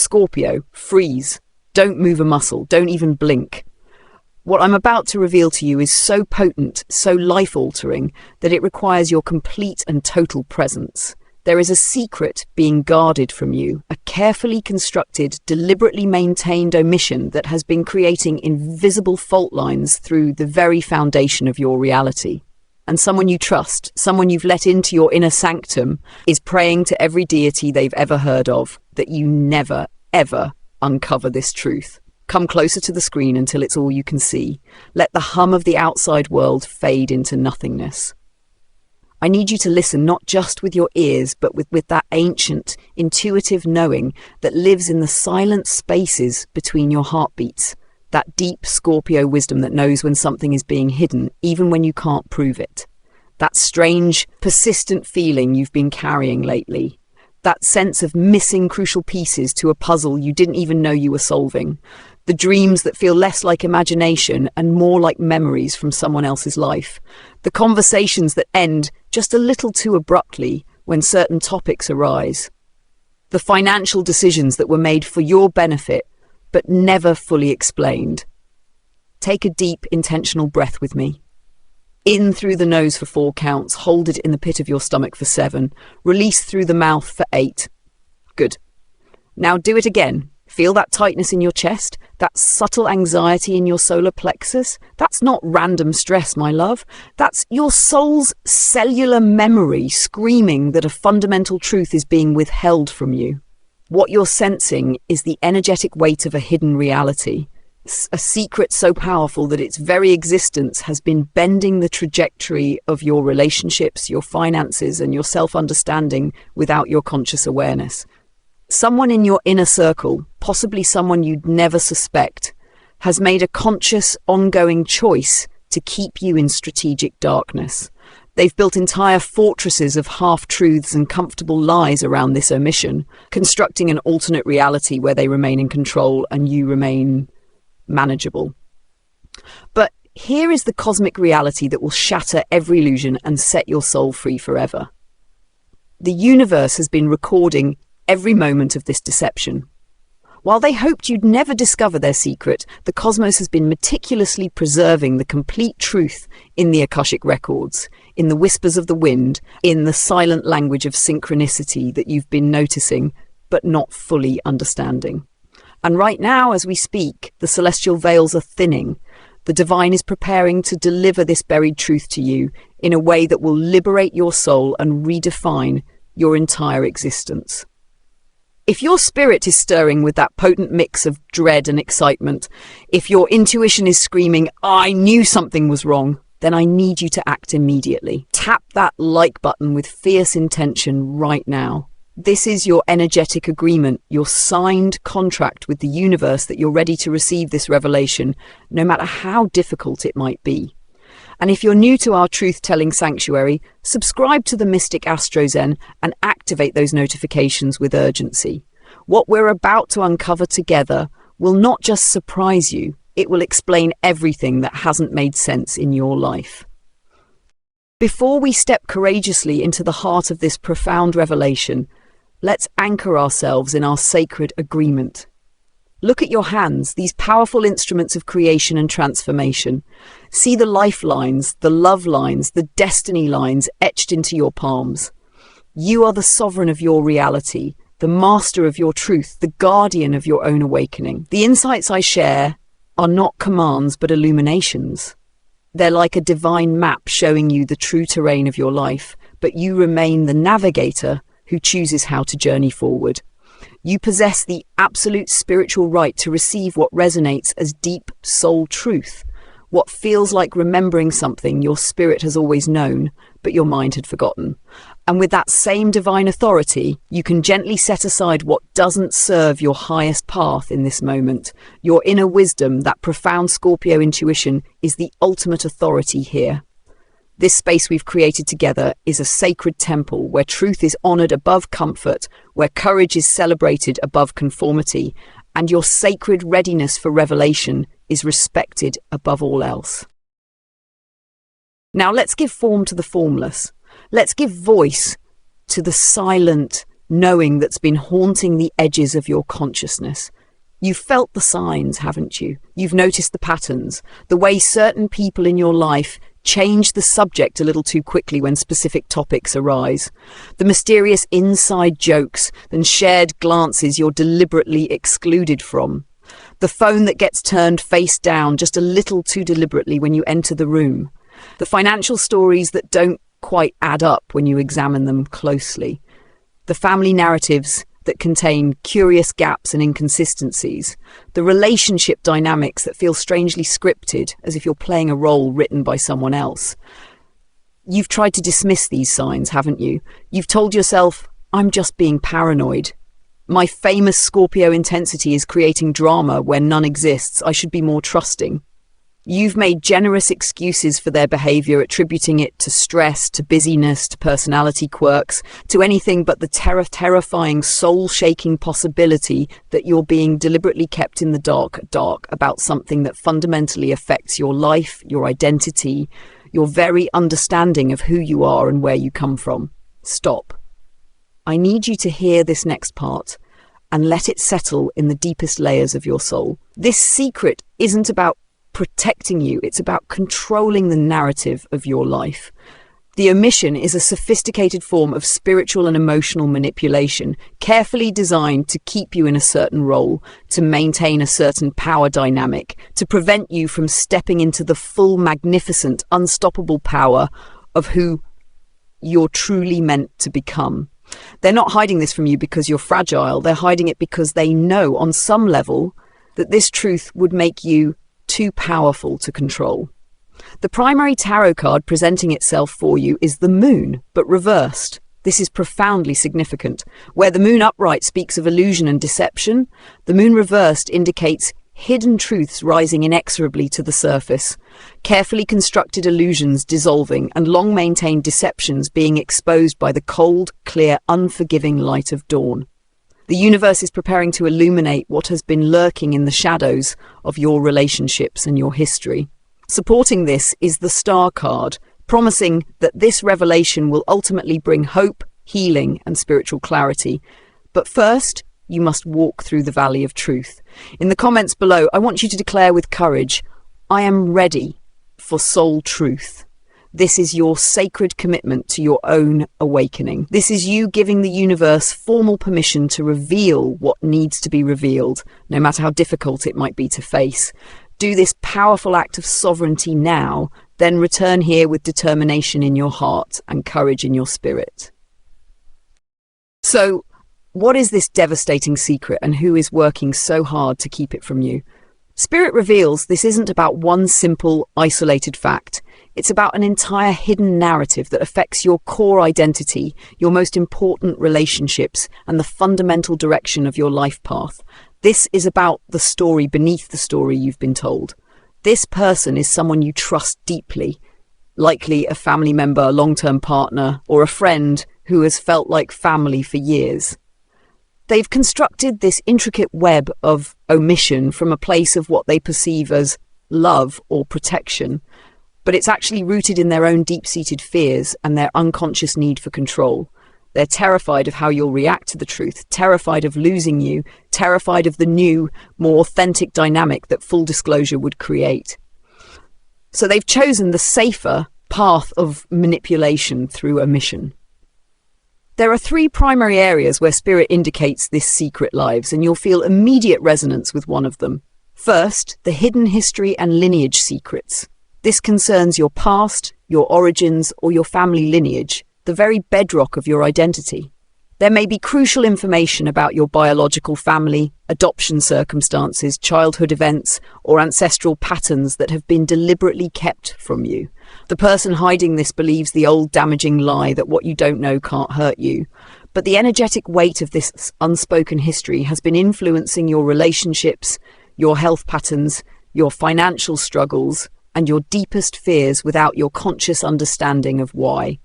Scorpio, freeze. Don't move a muscle. Don't even blink. What I'm about to reveal to you is so potent, so life-altering, that it requires your complete and total presence. There is a secret being guarded from you, a carefully constructed, deliberately maintained omission that has been creating invisible fault lines through the very foundation of your reality. And someone you trust, someone you've let into your inner sanctum, is praying to every deity they've ever heard of that you never, ever uncover this truth. Come closer to the screen until it's all you can see. Let the hum of the outside world fade into nothingness. I need you to listen not just with your ears, but with that ancient, intuitive knowing that lives in the silent spaces between your heartbeats. That deep Scorpio wisdom that knows when something is being hidden, even when you can't prove it. That strange, persistent feeling you've been carrying lately. That sense of missing crucial pieces to a puzzle you didn't even know you were solving. The dreams that feel less like imagination and more like memories from someone else's life. The conversations that end just a little too abruptly when certain topics arise. The financial decisions that were made for your benefit, but never fully explained. Take a deep, intentional breath with me. In through the nose for 4 counts, hold it in the pit of your stomach for 7, release through the mouth for 8. Good. Now do it again. Feel that tightness in your chest, that subtle anxiety in your solar plexus. That's not random stress, my love. That's your soul's cellular memory screaming that a fundamental truth is being withheld from you. What you're sensing is the energetic weight of a hidden reality, a secret so powerful that its very existence has been bending the trajectory of your relationships, your finances, and your self-understanding without your conscious awareness. Someone in your inner circle, possibly someone you'd never suspect, has made a conscious, ongoing choice to keep you in strategic darkness. They've built entire fortresses of half-truths and comfortable lies around this omission, constructing an alternate reality where they remain in control and you remain manageable. But here is the cosmic reality that will shatter every illusion and set your soul free forever. The universe has been recording every moment of this deception. While they hoped you'd never discover their secret, the cosmos has been meticulously preserving the complete truth in the Akashic records, in the whispers of the wind, in the silent language of synchronicity that you've been noticing, but not fully understanding. And right now, as we speak, the celestial veils are thinning. The divine is preparing to deliver this buried truth to you in a way that will liberate your soul and redefine your entire existence. If your spirit is stirring with that potent mix of dread and excitement, if your intuition is screaming, "I knew something was wrong," then I need you to act immediately. Tap that like button with fierce intention right now. This is your energetic agreement, your signed contract with the universe that you're ready to receive this revelation, no matter how difficult it might be. And if you're new to our truth-telling sanctuary, subscribe to the Mystic Astrozen and activate those notifications with urgency. What we're about to uncover together will not just surprise you, it will explain everything that hasn't made sense in your life. Before we step courageously into the heart of this profound revelation, let's anchor ourselves in our sacred agreement. Look at your hands, these powerful instruments of creation and transformation. See the lifelines, the love lines, the destiny lines etched into your palms. You are the sovereign of your reality, the master of your truth, the guardian of your own awakening. The insights I share are not commands but illuminations. They're like a divine map showing you the true terrain of your life, but you remain the navigator who chooses how to journey forward. You possess the absolute spiritual right to receive what resonates as deep soul truth, what feels like remembering something your spirit has always known, but your mind had forgotten. And with that same divine authority, you can gently set aside what doesn't serve your highest path in this moment. Your inner wisdom, that profound Scorpio intuition, is the ultimate authority here. This space we've created together is a sacred temple where truth is honored above comfort, where courage is celebrated above conformity, and your sacred readiness for revelation is respected above all else. Now let's give form to the formless. Let's give voice to the silent, knowing that's been haunting the edges of your consciousness. You've felt the signs, haven't you? You've noticed the patterns, the way certain people in your life change the subject a little too quickly when specific topics arise. The mysterious inside jokes and shared glances you're deliberately excluded from. The phone that gets turned face down just a little too deliberately when you enter the room. The financial stories that don't quite add up when you examine them closely. The family narratives that contain curious gaps and inconsistencies. The relationship dynamics that feel strangely scripted, as if you're playing a role written by someone else. You've tried to dismiss these signs, haven't you? You've told yourself, I'm just being paranoid. My famous Scorpio intensity is creating drama where none exists. I should be more trusting. You've made generous excuses for their behavior, attributing it to stress, to busyness, to personality quirks, to anything but the terrifying, soul-shaking possibility that you're being deliberately kept in the dark about something that fundamentally affects your life, your identity, your very understanding of who you are and where you come from. Stop. I need you to hear this next part and let it settle in the deepest layers of your soul. This secret isn't about protecting you, it's about controlling the narrative of your life. The omission is a sophisticated form of spiritual and emotional manipulation, carefully designed to keep you in a certain role, to maintain a certain power dynamic, to prevent you from stepping into the full, magnificent, unstoppable power of who you're truly meant to become. They're not hiding this from you because you're fragile, they're hiding it because they know on some level that this truth would make you too powerful to control. The primary tarot card presenting itself for you is the moon, but reversed. This is profoundly significant. Where the moon upright speaks of illusion and deception, the moon reversed indicates hidden truths rising inexorably to the surface, carefully constructed illusions dissolving, and long-maintained deceptions being exposed by the cold, clear, unforgiving light of dawn. The universe is preparing to illuminate what has been lurking in the shadows of your relationships and your history. Supporting this is the Star card, promising that this revelation will ultimately bring hope, healing, and spiritual clarity. But first, you must walk through the valley of truth. In the comments below, I want you to declare with courage, I am ready for soul truth. This is your sacred commitment to your own awakening. This is you giving the universe formal permission to reveal what needs to be revealed, no matter how difficult it might be to face. Do this powerful act of sovereignty now, then return here with determination in your heart and courage in your spirit. So, what is this devastating secret and who is working so hard to keep it from you? Spirit reveals this isn't about one simple, isolated fact. It's about an entire hidden narrative that affects your core identity, your most important relationships, and the fundamental direction of your life path. This is about the story beneath the story you've been told. This person is someone you trust deeply, likely a family member, a long-term partner, or a friend who has felt like family for years. They've constructed this intricate web of omission from a place of what they perceive as love or protection, but it's actually rooted in their own deep-seated fears and their unconscious need for control. They're terrified of how you'll react to the truth, terrified of losing you, terrified of the new, more authentic dynamic that full disclosure would create. So they've chosen the safer path of manipulation through omission. There are 3 primary areas where spirit indicates this secret lives, and you'll feel immediate resonance with one of them. First, the hidden history and lineage secrets. This concerns your past, your origins, or your family lineage, the very bedrock of your identity. There may be crucial information about your biological family, adoption circumstances, childhood events, or ancestral patterns that have been deliberately kept from you. The person hiding this believes the old damaging lie that what you don't know can't hurt you. But the energetic weight of this unspoken history has been influencing your relationships, your health patterns, your financial struggles, and your deepest fears without your conscious understanding of why.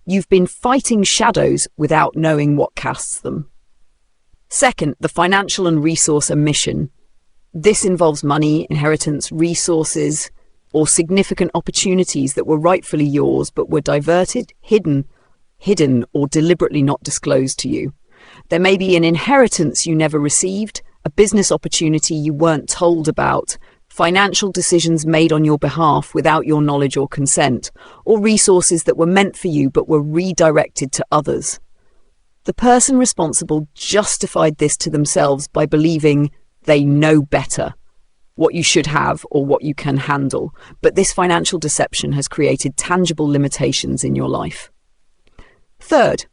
You've been fighting shadows without knowing what casts them. Second, the financial and resource omission. This involves money, inheritance, resources, or significant opportunities that were rightfully yours but were diverted, hidden, or deliberately not disclosed to you. There may be an inheritance you never received, a business opportunity you weren't told about, financial decisions made on your behalf without your knowledge or consent, or resources that were meant for you but were redirected to others. The person responsible justified this to themselves by believing they know better, what you should have or what you can handle, but this financial deception has created tangible limitations in your life. Third,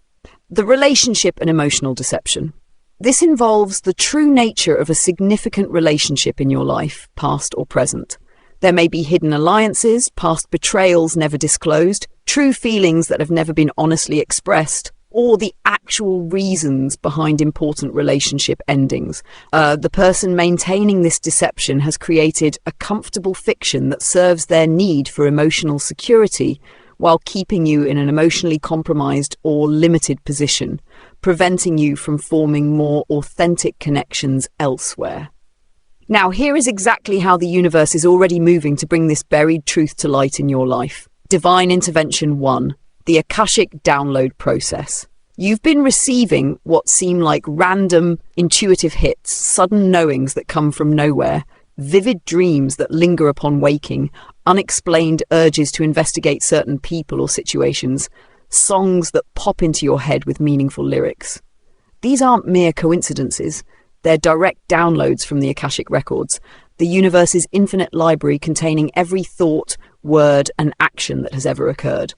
the relationship and emotional deception. This involves the true nature of a significant relationship in your life, past or present. There may be hidden alliances, past betrayals never disclosed, true feelings that have never been honestly expressed, or the actual reasons behind important relationship endings. The person maintaining this deception has created a comfortable fiction that serves their need for emotional security while keeping you in an emotionally compromised or limited position, preventing you from forming more authentic connections elsewhere. Now, here is exactly how the universe is already moving to bring this buried truth to light in your life. Divine Intervention 1, the Akashic Download Process. You've been receiving what seem like random, intuitive hits, sudden knowings that come from nowhere, vivid dreams that linger upon waking, unexplained urges to investigate certain people or situations, songs that pop into your head with meaningful lyrics. These aren't mere coincidences. They're direct downloads from the Akashic Records, the universe's infinite library containing every thought, word, and action that has ever occurred.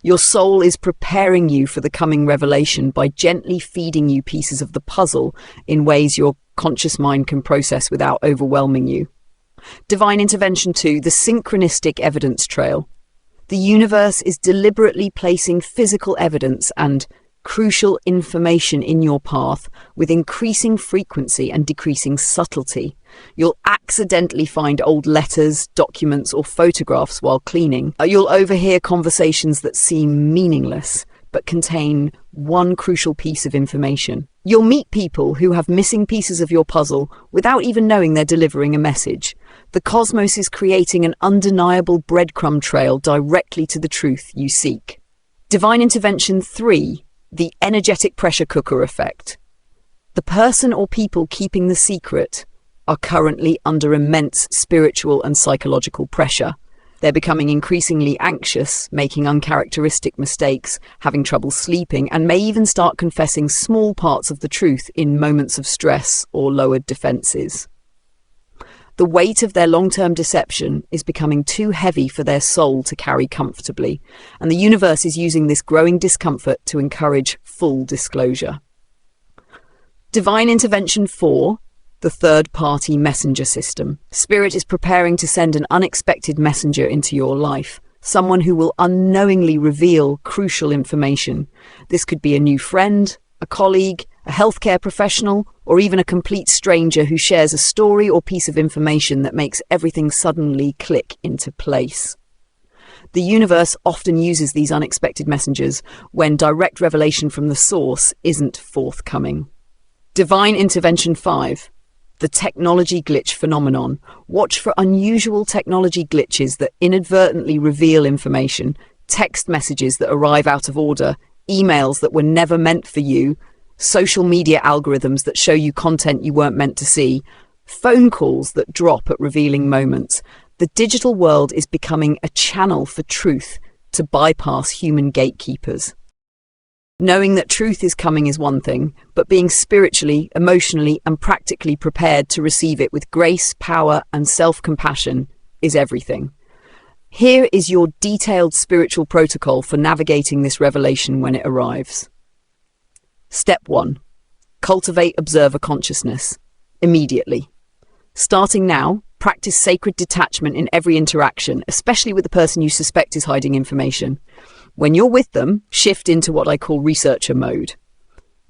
Your soul is preparing you for the coming revelation by gently feeding you pieces of the puzzle in ways your conscious mind can process without overwhelming you. Divine Intervention 2, the Synchronistic Evidence Trail. The universe is deliberately placing physical evidence and crucial information in your path with increasing frequency and decreasing subtlety. You'll accidentally find old letters, documents, or photographs while cleaning. You'll overhear conversations that seem meaningless but contain one crucial piece of information. You'll meet people who have missing pieces of your puzzle without even knowing they're delivering a message. The cosmos is creating an undeniable breadcrumb trail directly to the truth you seek. Divine Intervention 3, the energetic pressure cooker effect. The person or people keeping the secret are currently under immense spiritual and psychological pressure. They're becoming increasingly anxious, making uncharacteristic mistakes, having trouble sleeping, and may even start confessing small parts of the truth in moments of stress or lowered defenses. The weight of their long-term deception is becoming too heavy for their soul to carry comfortably, and the universe is using this growing discomfort to encourage full disclosure. Divine Intervention 4, the third-party messenger system. Spirit is preparing to send an unexpected messenger into your life, someone who will unknowingly reveal crucial information. This could be a new friend, a colleague, a healthcare professional, or even a complete stranger who shares a story or piece of information that makes everything suddenly click into place. The universe often uses these unexpected messengers when direct revelation from the source isn't forthcoming. Divine Intervention 5, the technology glitch phenomenon. Watch for unusual technology glitches that inadvertently reveal information, text messages that arrive out of order, emails that were never meant for you, social media algorithms that show you content you weren't meant to see, phone calls that drop at revealing moments. The digital world is becoming a channel for truth to bypass human gatekeepers. Knowing that truth is coming is one thing, but being spiritually, emotionally, and practically prepared to receive it with grace, power, and self-compassion is everything. Here is your detailed spiritual protocol for navigating this revelation when it arrives. Step 1. Cultivate observer consciousness. Immediately. Starting now, practice sacred detachment in every interaction, especially with the person you suspect is hiding information. When you're with them, shift into what I call researcher mode.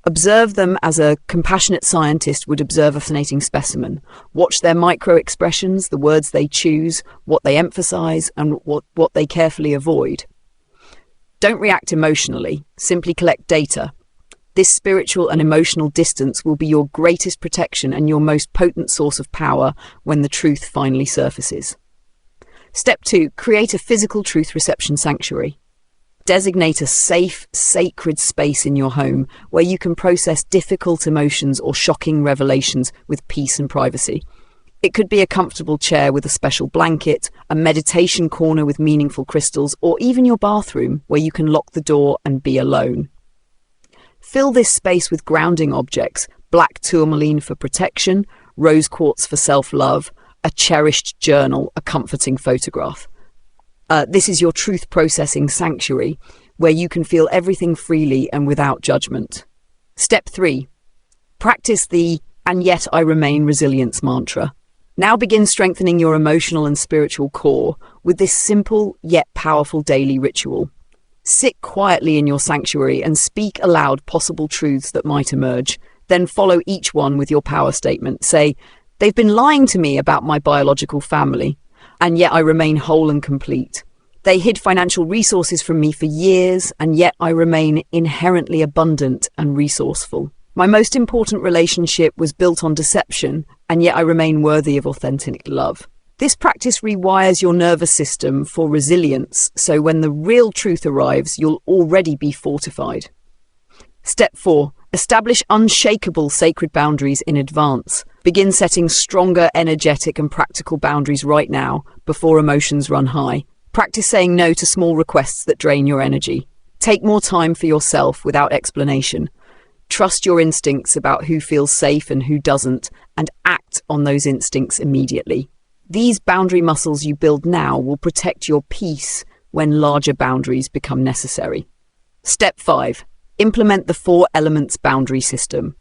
Observe them as a compassionate scientist would observe a fascinating specimen. Watch their micro-expressions, the words they choose, what they emphasize, and what they carefully avoid. Don't react emotionally, simply collect data. This spiritual and emotional distance will be your greatest protection and your most potent source of power when the truth finally surfaces. Step 2. Create a physical truth reception sanctuary. Designate a safe, sacred space in your home where you can process difficult emotions or shocking revelations with peace and privacy. It could be a comfortable chair with a special blanket, a meditation corner with meaningful crystals, or even your bathroom where you can lock the door and be alone. Fill this space with grounding objects: black tourmaline for protection, rose quartz for self-love, a cherished journal, a comforting photograph. This is your truth processing sanctuary where you can feel everything freely and without judgment. Step 3. Practice the "and yet I remain" resilience mantra. Now begin strengthening your emotional and spiritual core with this simple yet powerful daily ritual. Sit quietly in your sanctuary and speak aloud possible truths that might emerge. Then follow each one with your power statement. Say, "They've been lying to me about my biological family, and yet I remain whole and complete. They hid financial resources from me for years, and yet I remain inherently abundant and resourceful. My most important relationship was built on deception, and yet I remain worthy of authentic love." This practice rewires your nervous system for resilience, so when the real truth arrives, you'll already be fortified. Step 4. Establish unshakable sacred boundaries in advance. Begin setting stronger, energetic and practical boundaries right now, before emotions run high. Practice saying no to small requests that drain your energy. Take more time for yourself without explanation. Trust your instincts about who feels safe and who doesn't, and act on those instincts immediately. These boundary muscles you build now will protect your peace when larger boundaries become necessary. Step 5. Implement the 4 elements boundary system.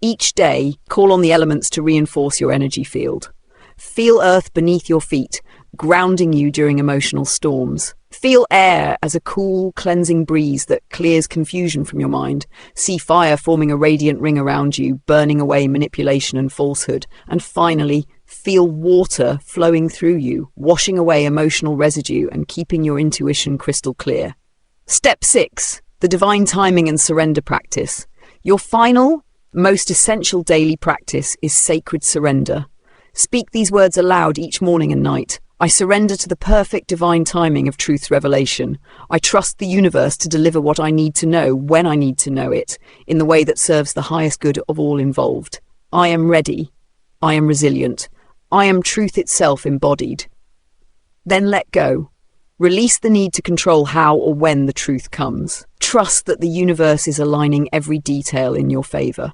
Each day, call on the elements to reinforce your energy field. Feel earth beneath your feet, grounding you during emotional storms. Feel air as a cool, cleansing breeze that clears confusion from your mind. See fire forming a radiant ring around you, burning away manipulation and falsehood. And finally, feel water flowing through you, washing away emotional residue and keeping your intuition crystal clear. Step 6. The divine timing and surrender practice. Your final, most essential daily practice is sacred surrender. Speak these words aloud each morning and night. I surrender to the perfect divine timing of truth's revelation. I trust the universe to deliver what I need to know when I need to know it, in the way that serves the highest good of all involved. I am ready. I am resilient. I am truth itself embodied. Then let go. Release the need to control how or when the truth comes. Trust that the universe is aligning every detail in your favor.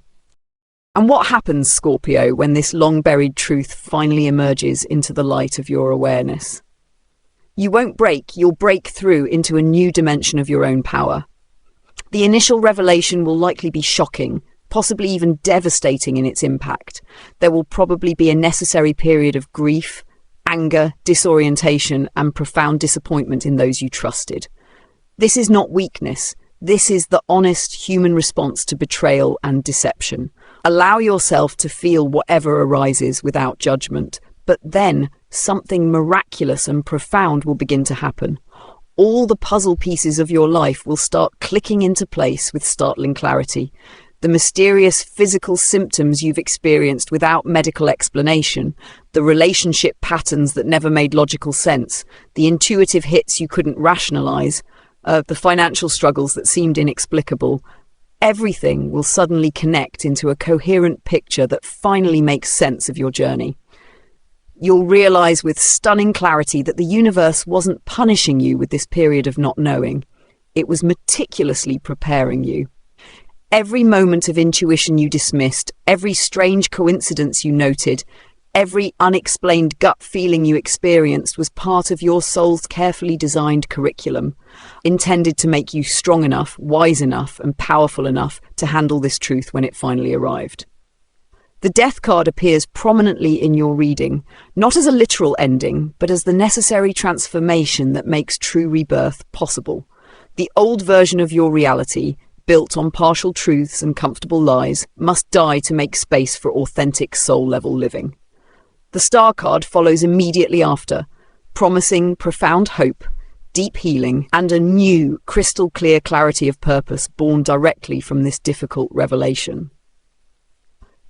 And what happens, Scorpio, when this long-buried truth finally emerges into the light of your awareness? You won't break, you'll break through into a new dimension of your own power. The initial revelation will likely be shocking, possibly even devastating in its impact. There will probably be a necessary period of grief, anger, disorientation, and profound disappointment in those you trusted. This is not weakness. This is the honest human response to betrayal and deception. Allow yourself to feel whatever arises without judgment, but then something miraculous and profound will begin to happen. All the puzzle pieces of your life will start clicking into place with startling clarity. The mysterious physical symptoms you've experienced without medical explanation, the relationship patterns that never made logical sense, the intuitive hits you couldn't rationalize, the financial struggles that seemed inexplicable. Everything will suddenly connect into a coherent picture that finally makes sense of your journey. You'll realize with stunning clarity that the universe wasn't punishing you with this period of not knowing. It was meticulously preparing you. Every moment of intuition you dismissed, every strange coincidence you noted, every unexplained gut feeling you experienced was part of your soul's carefully designed curriculum, intended to make you strong enough, wise enough, and powerful enough to handle this truth when it finally arrived. The death card appears prominently in your reading, not as a literal ending, but as the necessary transformation that makes true rebirth possible. The old version of your reality, built on partial truths and comfortable lies, must die to make space for authentic soul-level living. The star card follows immediately after, promising profound hope, deep healing, and a new, crystal-clear clarity of purpose born directly from this difficult revelation.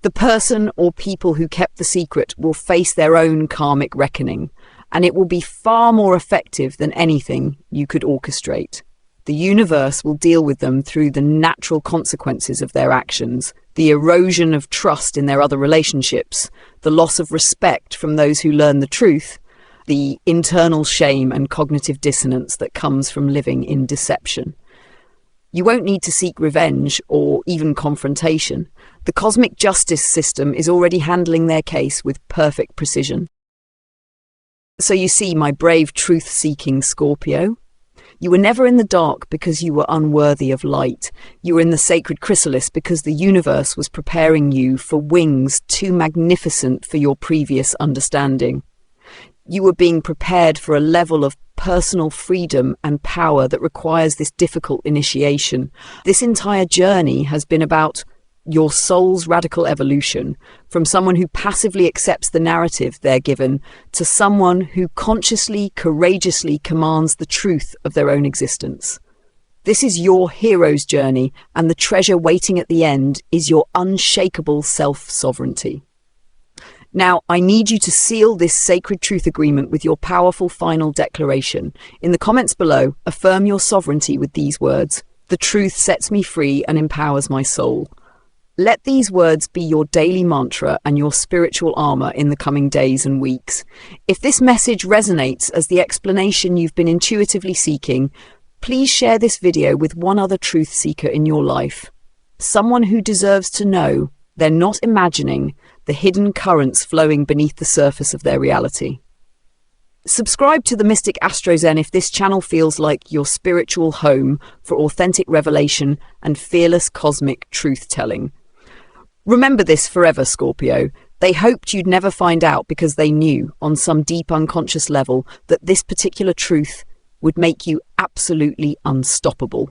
The person or people who kept the secret will face their own karmic reckoning, and it will be far more effective than anything you could orchestrate. The universe will deal with them through the natural consequences of their actions, the erosion of trust in their other relationships, the loss of respect from those who learn the truth, the internal shame and cognitive dissonance that comes from living in deception. You won't need to seek revenge or even confrontation. The cosmic justice system is already handling their case with perfect precision. So you see, my brave truth-seeking Scorpio, you were never in the dark because you were unworthy of light. You were in the sacred chrysalis because the universe was preparing you for wings too magnificent for your previous understanding. You were being prepared for a level of personal freedom and power that requires this difficult initiation. This entire journey has been about your soul's radical evolution, from someone who passively accepts the narrative they're given to someone who consciously, courageously commands the truth of their own existence. This is your hero's journey, and the treasure waiting at the end is your unshakable self-sovereignty. Now, I need you to seal this sacred truth agreement with your powerful final declaration. In the comments below, affirm your sovereignty with these words: "The truth sets me free and empowers my soul." Let these words be your daily mantra and your spiritual armor in the coming days and weeks. If this message resonates as the explanation you've been intuitively seeking, please share this video with one other truth seeker in your life. Someone who deserves to know they're not imagining the hidden currents flowing beneath the surface of their reality. Subscribe to the Mystic AstroZen if this channel feels like your spiritual home for authentic revelation and fearless cosmic truth-telling. Remember this forever, Scorpio. They hoped you'd never find out because they knew, on some deep unconscious level, that this particular truth would make you absolutely unstoppable.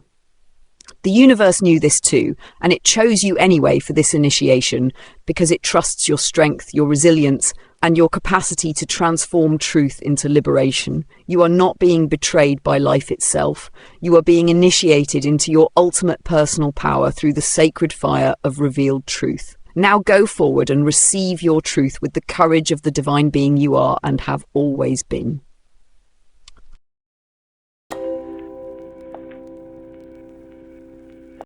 The universe knew this too, and it chose you anyway for this initiation because it trusts your strength, your resilience, and your capacity to transform truth into liberation. You are not being betrayed by life itself. You are being initiated into your ultimate personal power through the sacred fire of revealed truth. Now go forward and receive your truth with the courage of the divine being you are and have always been.